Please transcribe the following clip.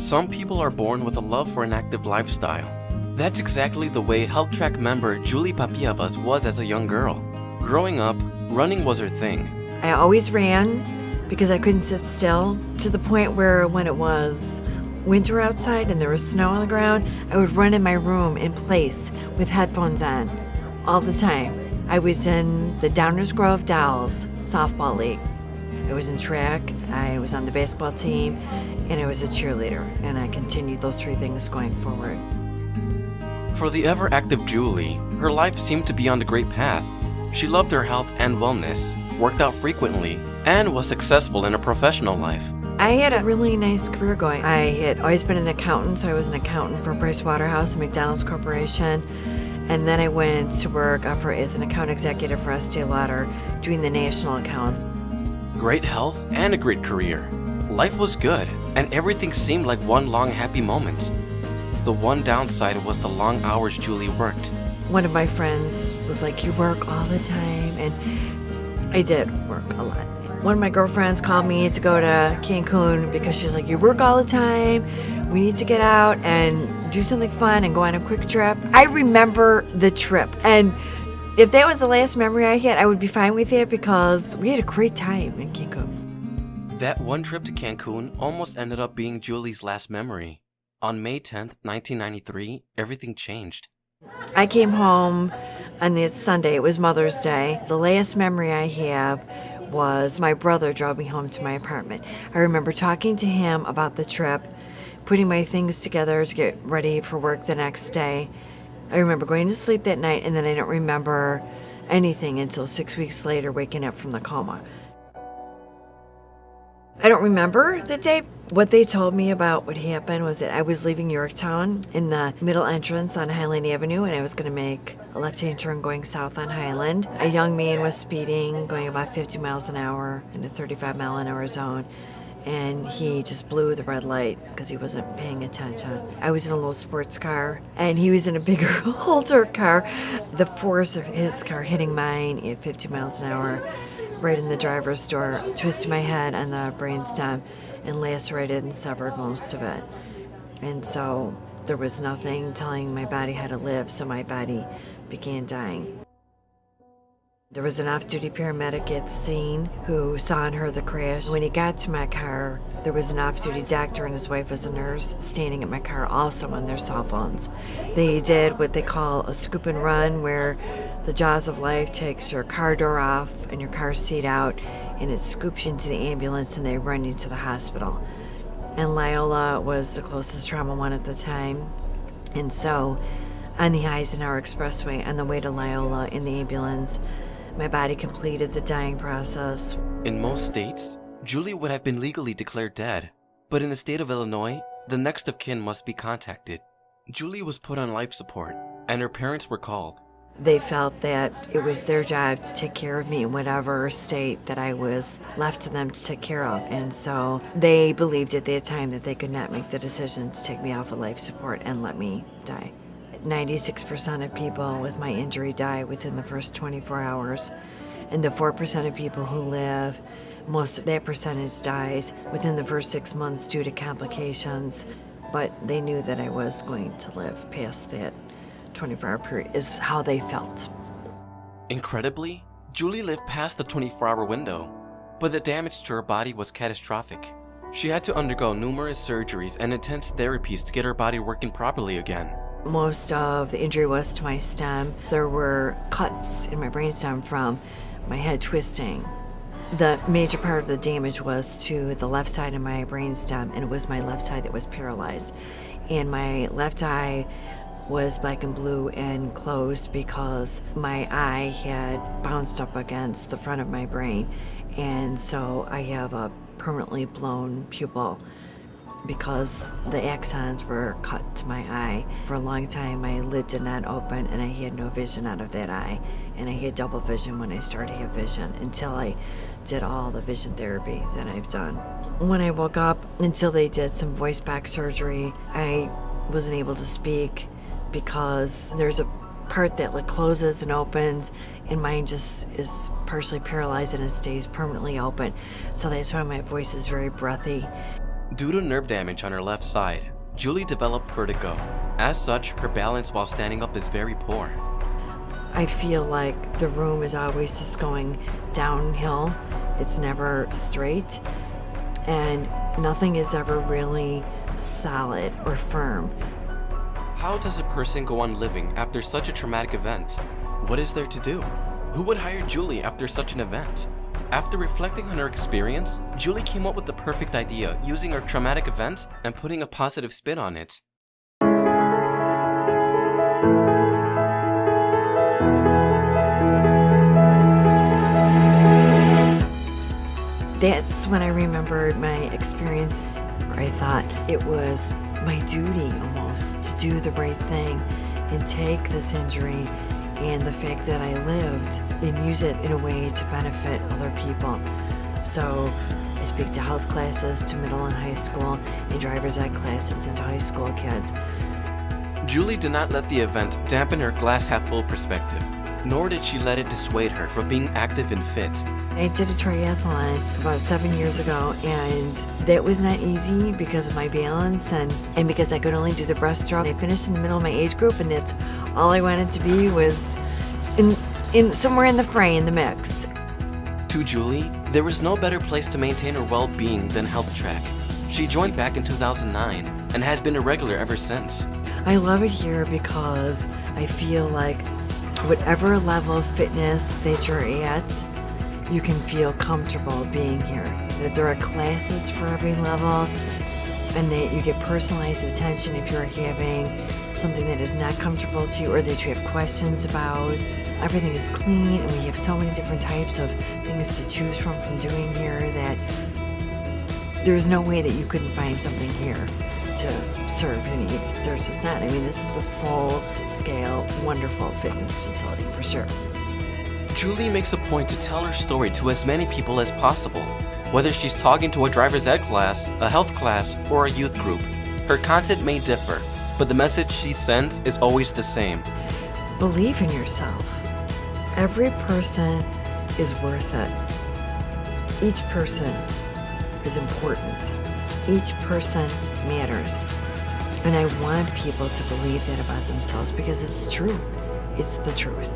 Some people are born with a love for an active lifestyle. That's exactly the way HealthTrack member Julie Papievis was as a young girl. Growing up, running was her thing. I always ran because I couldn't sit still, to the point where when it was winter outside and there was snow on the ground, I would run in my room in place with headphones on all the time. I was in the Downers Grove Dolls softball league. I was in track, I was on the basketball team, and I was a cheerleader, and I continued those three things going forward. For the ever-active Julie, her life seemed to be on the great path. She loved her health and wellness, worked out frequently, and was successful in her professional life. I had a really nice career going. I had always been an accountant, so I was an accountant for Price Waterhouse and McDonald's Corporation. And then I went to work as an account executive for Estee Lauder, doing the national accounts. Great health and a great career. Life was good, and everything seemed like one long happy moment. The one downside was the long hours Julie worked. One of my friends was like, "You work all the time," and I did work a lot. One of my girlfriends called me to go to Cancun because she's like, "You work all the time. We need to get out and do something fun and go on a quick trip." I remember the trip, and if that was the last memory I had, I would be fine with it because we had a great time in Cancun. That one trip to Cancun almost ended up being Julie's last memory. On May 10th, 1993, everything changed. I came home on this Sunday. It was Mother's Day. The last memory I have was my brother drove me home to my apartment. I remember talking to him about the trip, putting my things together to get ready for work the next day. I remember going to sleep that night, and then I don't remember anything until 6 weeks later, waking up from the coma. I don't remember the day. What they told me about what happened was that I was leaving Yorktown in the middle entrance on Highland Avenue, and I was going to make a left-hand turn going south on Highland. A young man was speeding, going about 50 miles an hour in a 35-mile-an-hour zone, and he just blew the red light because he wasn't paying attention. I was in a little sports car, and he was in a bigger, older car. The force of his car hitting mine at 50 miles an hour right in the driver's door twisted my head on the brainstem and lacerated and severed most of it. And so there was nothing telling my body how to live, so my body began dying. There was an off-duty paramedic at the scene who saw and heard the crash. When he got to my car, there was an off-duty doctor and his wife was a nurse standing at my car, also on their cell phones. They did what they call a scoop and run, where the jaws of life takes your car door off and your car seat out, and it scoops you into the ambulance and they run you to the hospital. And Loyola was the closest trauma one at the time. And so on the Eisenhower Expressway, on the way to Loyola in the ambulance, my body completed the dying process. In most states, Julie would have been legally declared dead. But in the state of Illinois, the next of kin must be contacted. Julie was put on life support, and her parents were called. They felt that it was their job to take care of me in whatever state that I was left to them to take care of. And so they believed at that time that they could not make the decision to take me off of life support and let me die. 96% of people with my injury die within the first 24 hours. And the 4% of people who live, most of that percentage dies within the first 6 months due to complications. But they knew that I was going to live past that 24-hour period, is how they felt. Incredibly, Julie lived past the 24-hour window, but the damage to her body was catastrophic. She had to undergo numerous surgeries and intense therapies to get her body working properly again. Most of the injury was to my stem. There were cuts in my brainstem from my head twisting. The major part of the damage was to the left side of my brainstem, and it was my left side that was paralyzed. And my left eye was black and blue and closed because my eye had bounced up against the front of my brain. And so I have a permanently blown pupil because the axons were cut to my eye. For a long time, my lid did not open and I had no vision out of that eye. And I had double vision when I started to have vision until I did all the vision therapy that I've done. When I woke up, until they did some voice box surgery, I wasn't able to speak because there's a part that like closes and opens, and mine just is partially paralyzed and it stays permanently open. So that's why my voice is very breathy. Due to nerve damage on her left side, Julie developed vertigo. As such, her balance while standing up is very poor. I feel like the room is always just going downhill. It's never straight, and nothing is ever really solid or firm. How does a person go on living after such a traumatic event? What is there to do? Who would hire Julie after such an event? After reflecting on her experience, Julie came up with the perfect idea, using her traumatic event and putting a positive spin on it. That's when I remembered my experience where I thought it was my duty almost to do the right thing and take this injury and the fact that I lived and use it in a way to benefit other people. So I speak to health classes, to middle and high school, and driver's ed classes, and to high school kids. Julie did not let the event dampen her glass half full perspective, nor did she let it dissuade her from being active and fit. I did a triathlon about 7 years ago, and that was not easy because of my balance and because I could only do the breaststroke. I finished in the middle of my age group, and that's all I wanted to be, was in somewhere in the fray, in the mix. To Julie, there was no better place to maintain her well-being than HealthTrack. She joined back in 2009 and has been a regular ever since. I love it here because I feel like whatever level of fitness that you're at, you can feel comfortable being here. That there are classes for every level, and that you get personalized attention if you're having something that is not comfortable to you or that you have questions about. Everything is clean, and we have so many different types of things to choose from doing here that there's no way that you couldn't find something here to serve your needs. There's just not. I mean, this is a full-scale, wonderful fitness facility for sure. Julie makes a point to tell her story to as many people as possible. Whether she's talking to a driver's ed class, a health class, or a youth group, her content may differ, but the message she sends is always the same. Believe in yourself. Every person is worth it. Each person is important. Each person matters. And I want people to believe that about themselves because it's true. It's the truth.